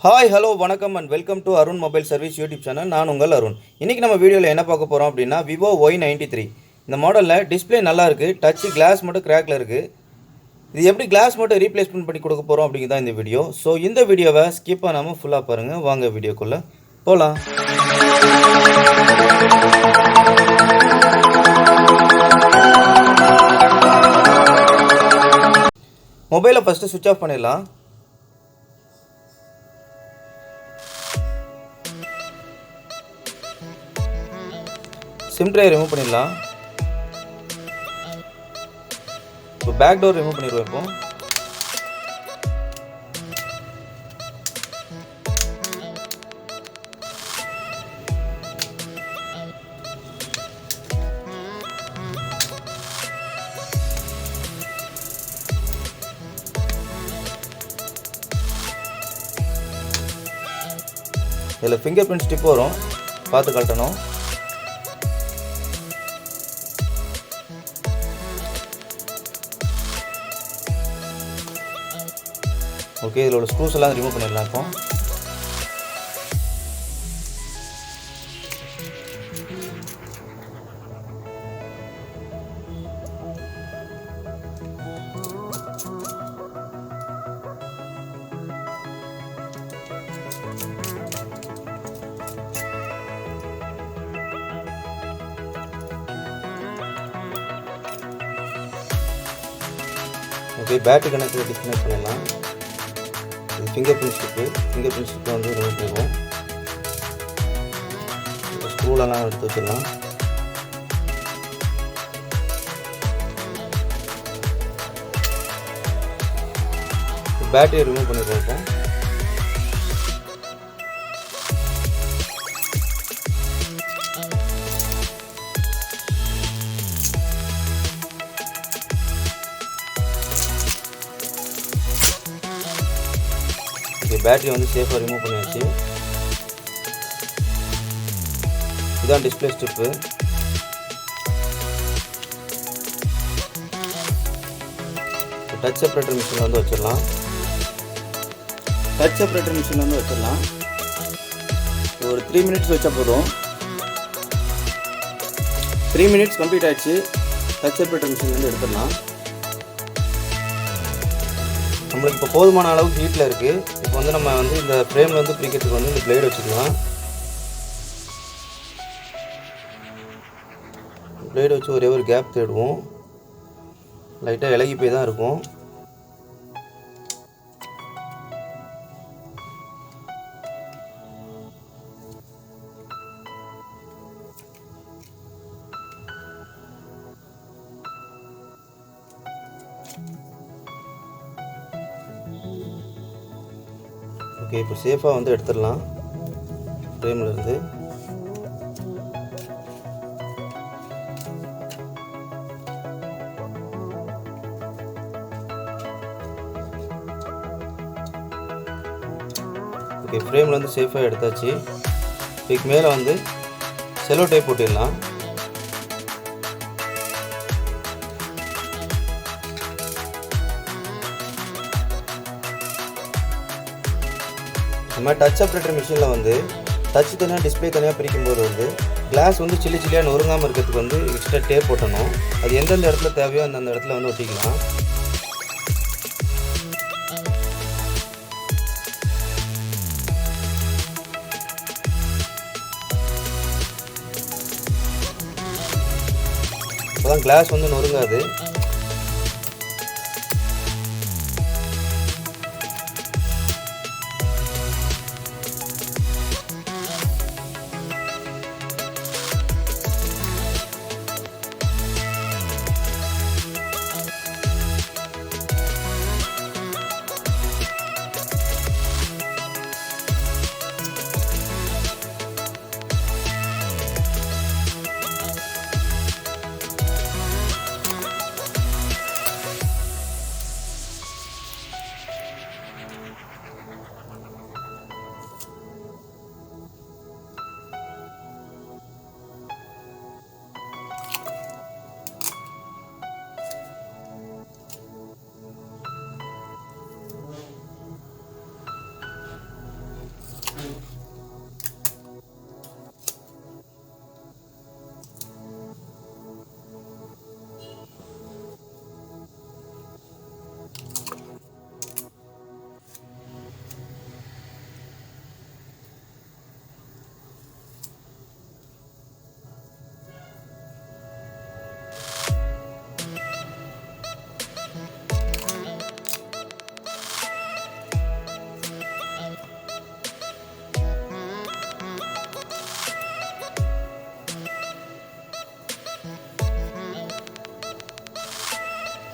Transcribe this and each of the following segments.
Hi hello வணக்கம் and welcome to Arun mobile service YouTube channel. நான் உங்கள் அருண். இன்றைக்கி நம்ம வீடியோவில் என்ன பார்க்க போகிறோம் அப்படின்னா விவோ Y93. இந்த மாடலில் டிஸ்பிளே நல்லா இருக்குது, டச்சு கிளாஸ் மட்டும் கிராக்கில் இருக்குது. இது எப்படி கிளாஸ் மட்டும் ரீப்ளேஸ்மெண்ட் பண்ணி கொடுக்க போகிறோம் அப்படிங்கிறதான் இந்த வீடியோ. ஸோ இந்த வீடியோவை ஸ்கிப் பண்ணாமல் ஃபுல்லாக பாருங்கள். வாங்க வீடியோக்குள்ளே போகலாம். மொபைலை ஃபஸ்ட்டு சுவிட்ச் ஆஃப் பண்ணிடலாம். சிம் ட்ரை ரிமூவ் பண்ணிடலாம். இப்போ பேக் டோர் ரிமூவ் பண்ணிடுவோம். இப்போ இதில் ஃபிங்கர் பிரிண்ட் ஸ்டிப் வரும், பார்த்து கழட்டணும். ஓகே, இதில் உள்ள ஸ்க்ரூஸ் எல்லாம் ரிமூவ் பண்ணிடலாம். இப்போ ஓகே, பேட்டரி கனெக்டர் டிஸ்கனெக்ட் பண்ணிடலாம். இது ஃபிங்கர் பிரிண்ட் ஸ்டிப்பு வந்து ரிமூவ் பண்ணிடுவோம். ஸ்க்ரூலெல்லாம் எடுத்து வச்சிடலாம். பேட்டரியை ரிமூவ் பண்ணிடுவோம். இப்போ பேட்டரி வந்து சேஃபாக ரிமூவ் பண்ணியாச்சு. இதுதான் டிஸ்பிளே ஸ்ட்ரிப்பு. டச் செப்பரேட்டர் மிஷினில் வந்து வச்சிடலாம். ஒரு 3 மினிட்ஸ் வச்சா போதும். 3 மினிட்ஸ் கம்ப்ளீட் ஆகிடுச்சு. டச் செப்பரேட்டர் மிஷின் வந்து எடுத்துடலாம். நம்மளுக்கு இப்போ போதுமான அளவுக்கு ஹீட்டில் இருக்குது. இப்போ வந்து நம்ம வந்து இந்த ஃப்ரேமில் வந்து பிரிக்கிறதுக்கு வந்து இந்த பிளேடு வச்சுக்கலாம். பிளேடு வச்சு ஒரே ஒரு கேப் தேடுவோம். லைட்டாக இலகி போய் தான் இருக்கும். ஓகே, இப்போ சேஃபாக வந்து எடுத்துடலாம் ஃப்ரேமில் இருந்து. ஓகே, ஃப்ரேமில் வந்து சேஃபாக எடுத்தாச்சு. இதுக்கு மேலே வந்து செலோ டேப் போட்டிடலாம். நம்ம டச் செப்பரேட்டர் மிஷினில் வந்து டச் தனியாக டிஸ்பிளே தனியாக பிரிக்கும்போது வந்து கிளாஸ் வந்து சில்லியாக நொறுங்காமல் இருக்கிறதுக்கு வந்து எக்ஸ்ட்ரா டேப் போட்டணும். அது எந்தெந்த இடத்துல தேவையோ அந்தந்த இடத்துல வந்து ஒட்டிக்கலாம். அப்போதான் கிளாஸ் வந்து நொறுங்காது.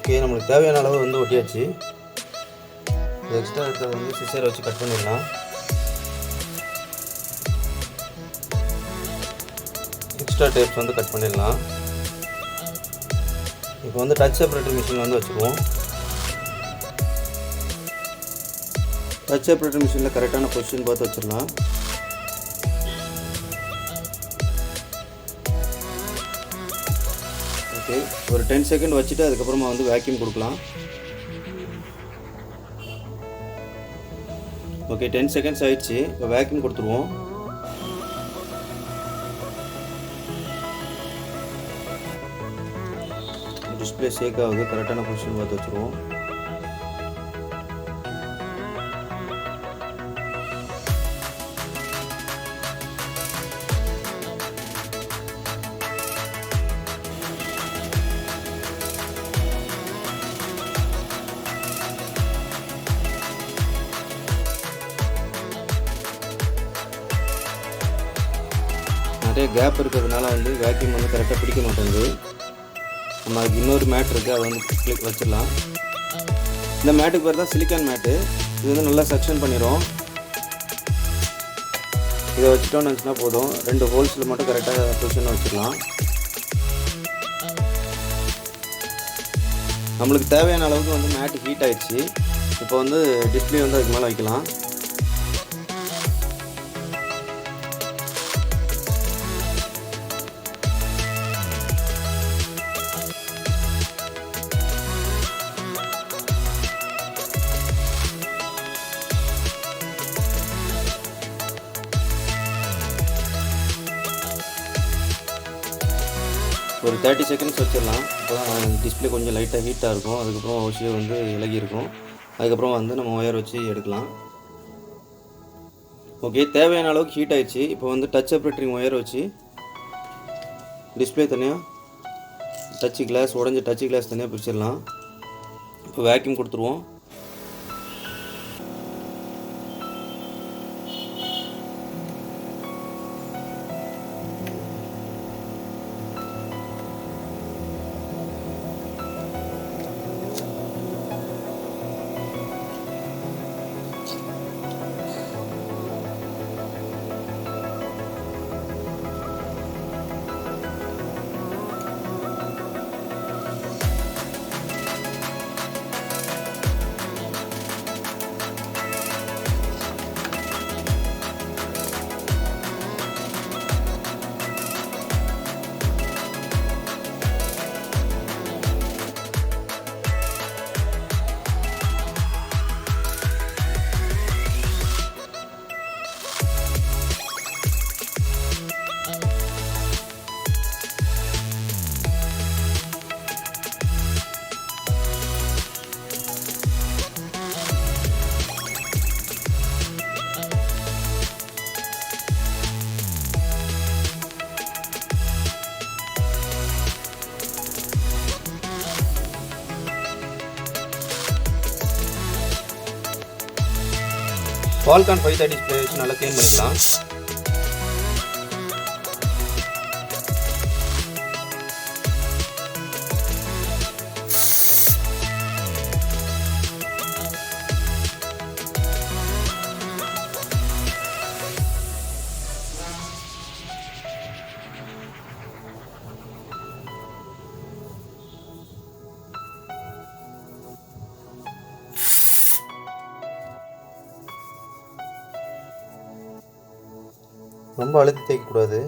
ஓகே, நம்மளுக்கு தேவையான அளவு வந்து ஒட்டியாச்சு. எக்ஸ்ட்ரா இருக்கிறத வந்து சிசர் வச்சு கட் பண்ணிடலாம். எக்ஸ்ட்ரா டேப்ஸ் வந்து கட் பண்ணிடலாம். இப்போ வந்து டச் செப்பரேட்டர் மிஷின் வந்து வச்சுக்குவோம். டச் செப்பரேட்டர் மிஷினில் கரெக்டான பொசிஷன் பார்த்து வச்சிடலாம். ஓகே, ஒரு 10 செகண்ட் வச்சுட்டு அதுக்கப்புறமா வந்து வேக்யூம் கொடுக்கலாம். ஓகே, 10 செகண்ட்ஸ் ஆயிடுச்சு. இப்போ வேக்யூம் கொடுத்துருவோம். டிஸ்பிளே ஷேக் ஆகுது, கரெக்டான பொசிஷன் பார்த்து வச்சுருவோம். நிறைய கேப் இருக்கிறதுனால வந்து வேக்யூம் வந்து கரெக்டாக பிடிக்க மாட்டேங்குது. நம்ம அதுக்கு இன்னொரு மேட் இருக்குது, அதை வந்து கிளிக் வச்சிடலாம். இந்த மேட்டுக்கு பேர் தான் சிலிக்கான் மேட்டு. இது வந்து நல்லா சக்ஷன் பண்ணிடும். இதை வச்சுட்டோன்னு நினச்சினா போதும், 2 ஹோல்ஸில் மட்டும் கரெக்டாக பொசிஷனை வச்சிடலாம். நம்மளுக்கு தேவையான அளவுக்கு வந்து மேட்டு ஹீட் ஆகிடுச்சு. இப்போ வந்து டிஸ்பிளே வந்து அதுக்கு மேலே வைக்கலாம். ஒரு 30 செகண்ட்ஸ் வச்சிடலாம். அப்போ தான் டிஸ்பிளே கொஞ்சம் லைட்டாக ஹீட்டாக இருக்கும். அதுக்கப்புறம் ஓசியோ வந்து இலகி இருக்கும். அதுக்கப்புறம் வந்து நம்ம ஒயர் வச்சு எடுக்கலாம். ஓகே, தேவையான அளவுக்கு ஹீட் ஆகிடுச்சு. இப்போ வந்து டச் செப்பரேட்டரிங் ஒயர் வச்சு டிஸ்பிளே தனியாக, டச்சு கிளாஸ் உடஞ்சி டச்சு கிளாஸ் தனியாக பிரிச்சிடலாம். இப்போ வேக்யூம் கொடுத்துருவோம். Qualcomm 530 டிஸ்பிளே வச்சு நல்லா க்ளீன் பண்ணிக்கலாம். ரொம்ப அழுத்தி தேய்க்கக்கூடாது.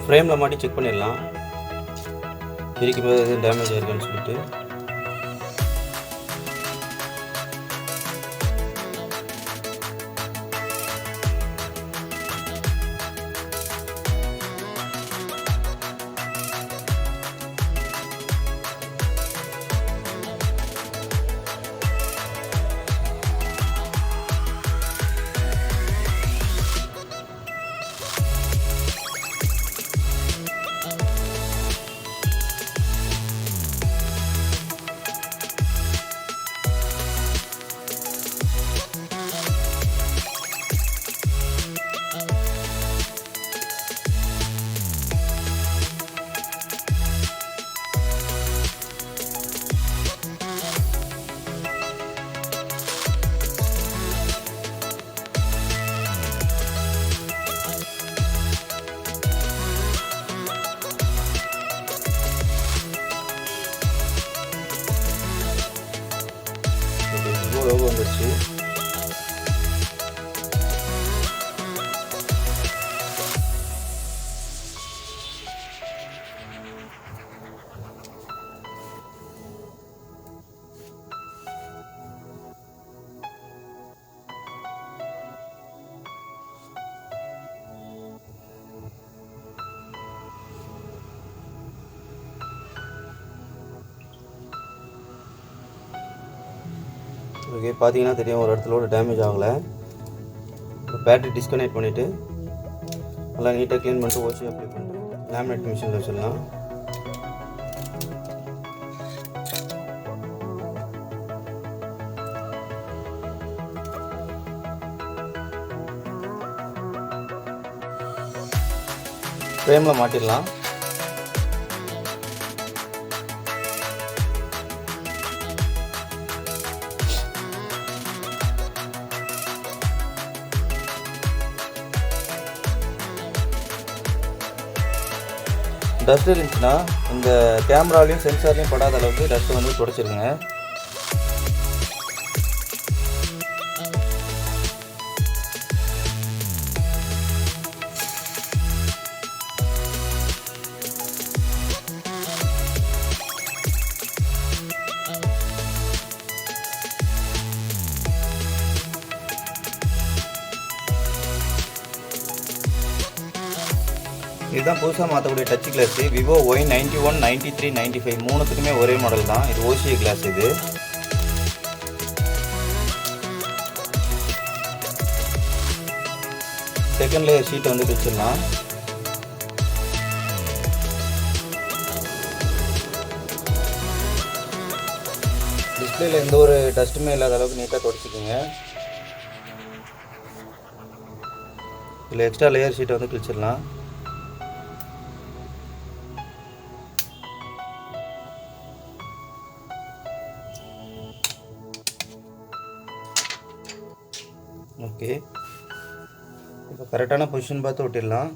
ஃப்ரேமில் மாட்டி செக் பண்ணிடலாம், பிரிக்கும் போது எதுவும் டேமேஜ் ஆயிருக்குன்னு சொல்லிட்டு. லோகோ வந்துருச்சு. ஓகே, பார்த்தீங்கன்னா தெரியும் ஒரு இடத்துல டேமேஜ் ஆகலை. பேட்டரி டிஸ்கனெக்ட் பண்ணிவிட்டு நல்லா நீட்டாக க்ளீன் பண்ணிட்டு ஓசி அப்ளை பண்ணிட்டு லேமினேட் மிஷினில் வச்சிடலாம். ஃப்ரேமில் மாட்டிடலாம். டஸ்ட் இருந்துச்சுன்னா இந்த கேமராலையும் சென்சார்லையும் படாத அளவுக்கு டஸ்ட் வந்து துடைச்சிருங்க. இதுதான் புதுசாக மாற்றக்கூடிய டச் கிளாஸ். விவோ Y91, 93, 95 மூணுத்துக்குமே ஒரே மாடல் தான். இது ஓசிஏ கிளாஸ். இது செகண்ட் லேயர் ஷீட்டை வந்து பிரிச்சிடலாம். டிஸ்பிளேல எந்த ஒரு டஸ்ட்டுமே இல்லாத அளவுக்கு நீட்டாக தொடச்சிக்கோங்க. இதில் எக்ஸ்ட்ரா லேயர் ஷீட்டை வந்து பிரிச்சிடலாம். ஓகே, இப்போ கரெக்டான பொசிஷன் பார்த்து ஒட்டிடலாம்.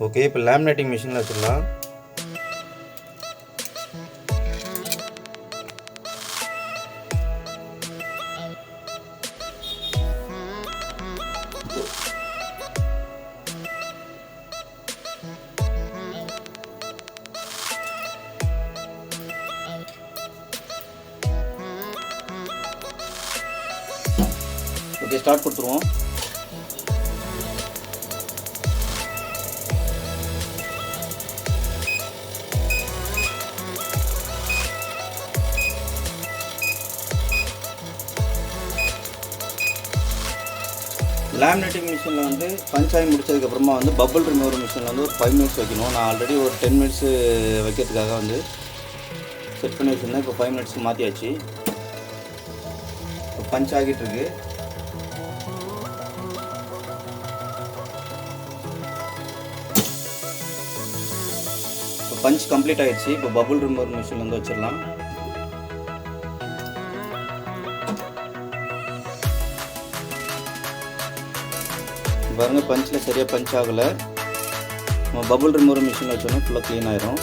ஓகே, இப்போ லேமினேட்டிங் மிஷினில் வச்சிடலாம். ஓகே, ஸ்டார்ட் கொடுத்துருவோம். லேமினேட்டிங் மிஷினில் வந்து பஞ்ச் ஆகி முடிச்சதுக்கப்புறமா வந்து பபுள் ரிமூவர் மிஷினில் வந்து ஒரு 5 மினிட்ஸ் வைக்கணும். நான் ஆல்ரெடி ஒரு 10 மினிட்ஸ் வைக்கிறதுக்காக வந்து செட் பண்ணி வச்சுருந்தேன். இப்போ 5 மினிட்ஸ்க்கு மாற்றியாச்சு. இப்போ பஞ்ச் ஆகிட்டுருக்கு. இப்போ பஞ்ச் கம்ப்ளீட் ஆகிடுச்சு. இப்போ பபுள் ரிமூவர் மிஷின் வந்து வச்சிடலாம். பாருங்கள் பஞ்சில் சரியாக பஞ்ச் ஆகலை. நம்ம பபுள் ரிமூவர் மிஷினில் வச்சோன்னா ஃபுல்லாக க்ளீன் ஆயிரும்.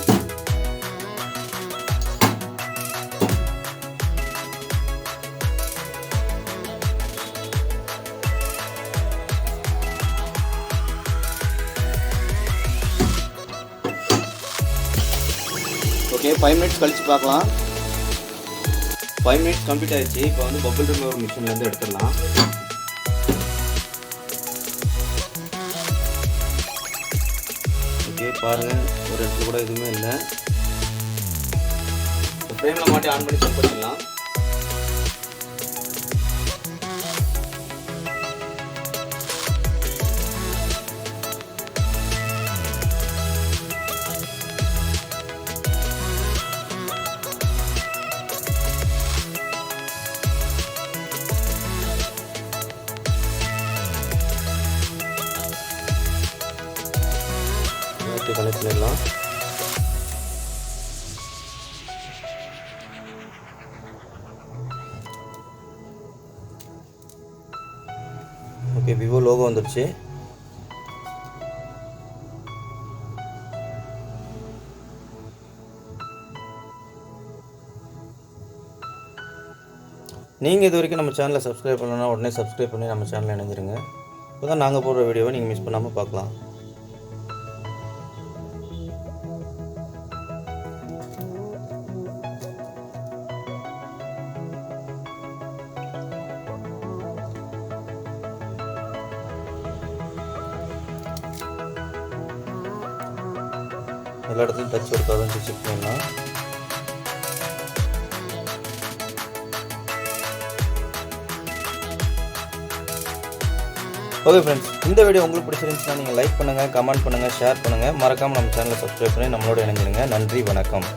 ஓகே, 5 மினிட்ஸ் கழிச்சு பார்க்கலாம். 5 மினிட்ஸ் கம்ப்ளீட் ஆயிடுச்சு. இப்போ வந்து பபுள் ரிமூவர் மிஷின்லேருந்து எடுத்துடலாம். ஓகே, பாருங்கள் ஒரு இடத்துல கூட எதுவுமே இல்லை. ஃப்ரேமில் மாட்டி ஆன் பண்ணி செக் பண்ணிடலாம். கனெக்ட் பண்ணிடலாம். ஓகே, விவோ லோகோ வந்துடுச்சு. நீங்கள் இது வரைக்கும் நம்ம சேனலை சப்ஸ்கிரைப் பண்ணலன்னா உடனே சப்ஸ்கிரைப் பண்ணி நம்ம சேனலில் இணைஞ்சிருங்க. இப்போ தான் நாங்கள் போடுற வீடியோவை நீங்கள் மிஸ் பண்ணாமல் பார்க்கலாம். எல்லா இடத்துலையும் டச் இருக்காதுன்னு செக் பண்ணலாம். ஓகே ஃப்ரெண்ட்ஸ், இந்த வீடியோ உங்களுக்கு பிடிச்சிருந்துச்சுன்னா நீங்கள் லைக் பண்ணுங்கள், கமெண்ட் பண்ணுங்கள், ஷேர் பண்ணுங்கள். மறக்காமல் நம்ம சேனலை சப்ஸ்கிரைப் பண்ணி நம்மளோட இணைஞ்சிருங்க. நன்றி, வணக்கம்.